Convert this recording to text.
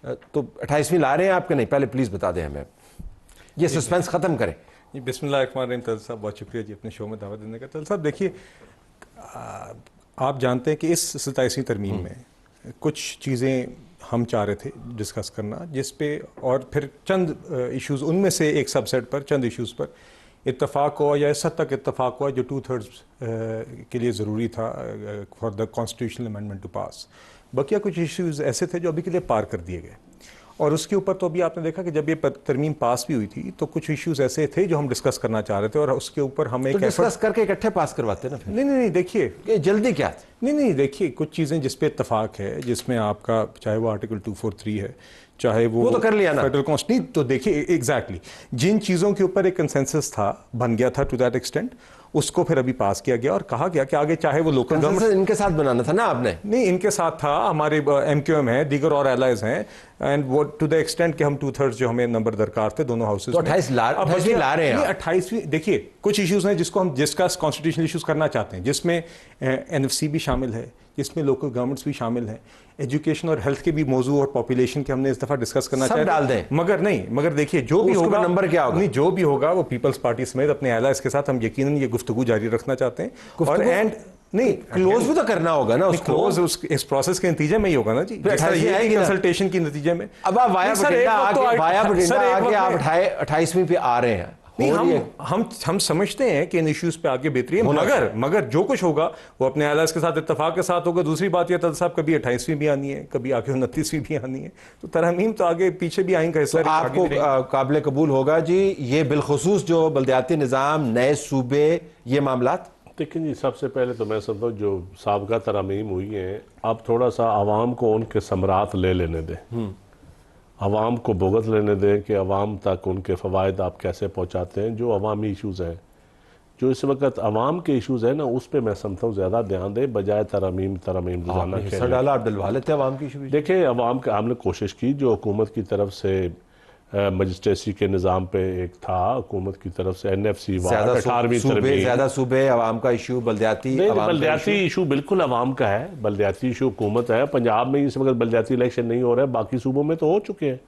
तो 28वीं ला रहे हैं आपके? नहीं, पहले प्लीज़ बता दें हमें, ये सस्पेंस ख़त्म करें। जी, बिस्मिल्लाहिर्रहमानिर्रहीम। तल साहब बहुत शुक्रिया जी अपने शो में दावत देने का। तल साहब देखिए, आप जानते हैं कि इस 27वीं तरमीम में कुछ चीज़ें हम चाह रहे थे डिस्कस करना, जिस पे और फिर चंद इश्यूज़, उनमें से एक सबसेट पर, चंद इश्यूज़ पर इत्तफाक हुआ या इस हद तक इत्तफाक हुआ जो 2/3 के लिए ज़रूरी था for the constitutional amendment to pass. बकिया कुछ इश्यूज़ ऐसे थे जो अभी के लिए पार कर दिए गए, और उसके ऊपर तो अभी आपने देखा कि जब ये तरमीम पास भी हुई थी तो कुछ इश्यूज ऐसे थे जो हम डिस्कस करना चाह रहे थे, और उसके ऊपर हम एक डिस्कस करके इकट्ठे पास करवाते ना फिर। नहीं, देखिए जल्दी क्या थी? नहीं, देखिए कुछ चीज़ें जिस पे इत्तफाक है, जिसमें आपका चाहे वो आर्टिकल 243 है, चाहे वो तो कर लिया ना फेडरल कॉन्स्टिट्यूशन। तो देखिए एग्जैक्टली जिन चीज़ों के ऊपर एक कंसेंसस था, बन गया था टू दैट एक्सटेंट, उसको फिर अभी पास किया गया और कहा गया कि आगे चाहे वो लोकल गवर्नमेंट, इनके साथ बनाना था ना आपने? नहीं, इनके साथ था, हमारे MQM है, दीगर और एलाइज हैं, एंड वो टू द एक्सटेंट कि हम 2/3 जो हमें नंबर दरकार थे दोनों हाउसेज तो में। 28वीं ला रहे हैं? 28वीं देखिए कुछ इश्यूज हैं जिसको हम डिस्कस कॉन्स्टिट्यूशनल इश्यूज करना चाहते हैं, जिसमें NFC भी शामिल है, जिसमें लोकल गवर्नमेंट्स भी शामिल हैं, एजुकेशन और हेल्थ के भी मौजू और पॉपुलेशन के हमने इस दफा डिस्कस करना सब डाल दें। मगर देखिए जो भी होगा, नंबर क्या होगा? नहीं, जो भी होगा वो पीपल्स पार्टी समेत अपने एलाइज के साथ हम यकीनन ये गुफ्तगू जारी रखना चाहते हैं। और नहीं, क्लोज भी तो करना होगा ना उसको। क्लोज इस प्रोसेस के नतीजे में ही होगा ना जी, कंसल्टेशन की नतीजे में। अब आप वाया बठिंडा आके आप 28वीं पे आ रहे हैं। नहीं, हम समझते हैं कि इन इश्यूज पे आगे बेहतरी है, मगर जो कुछ होगा वो अपने एलाइज के साथ इत्तेफाक के साथ होगा। दूसरी बात यह, तल साहब, कभी 28वीं भी आनी है, कभी आगे 29वीं भी आनी है, तो तरमीम तो आगे पीछे भी आएंगे। तो आपको काबिल कबूल होगा जी ये बिलखुसूस जो बल्दियाती निज़ाम, नए सूबे, ये मामलात? देखिए जी, सबसे पहले तो मैं समझता हूँ जो साबका तरमीम हुई हैं, अब थोड़ा सा आवाम को उनके समरात ले लेने दें, आवाम को भुगत लेने दें कि आवाम तक उनके फ़वाइद आप कैसे पहुँचाते हैं। जो अवामी इशूज़ हैं, जो इस वक्त आवाम के इशूज़ हैं ना, उस पर मैं समझता हूँ ज़्यादा ध्यान दें बजाय तरमीम रोज़ाना हिस्सा डाला, आप डलवा लेते हैं आवाम की इशू। देखिए आवाम के हमने कोशिश की, जो हुकूमत की तरफ से मजिस्ट्रेसी के निज़ाम पे एक था, हुकूमत की तरफ से NFC 18वीं तरमीम, ज़्यादा सूबे आवाम का इशू, बल्दियाती इशू बिल्कुल आवाम का है, बल्दियाती इशू हुकूमत है। पंजाब में इस वक्त बल्दियाती इलेक्शन नहीं हो रहा है, बाकी सूबों में तो हो चुके हैं।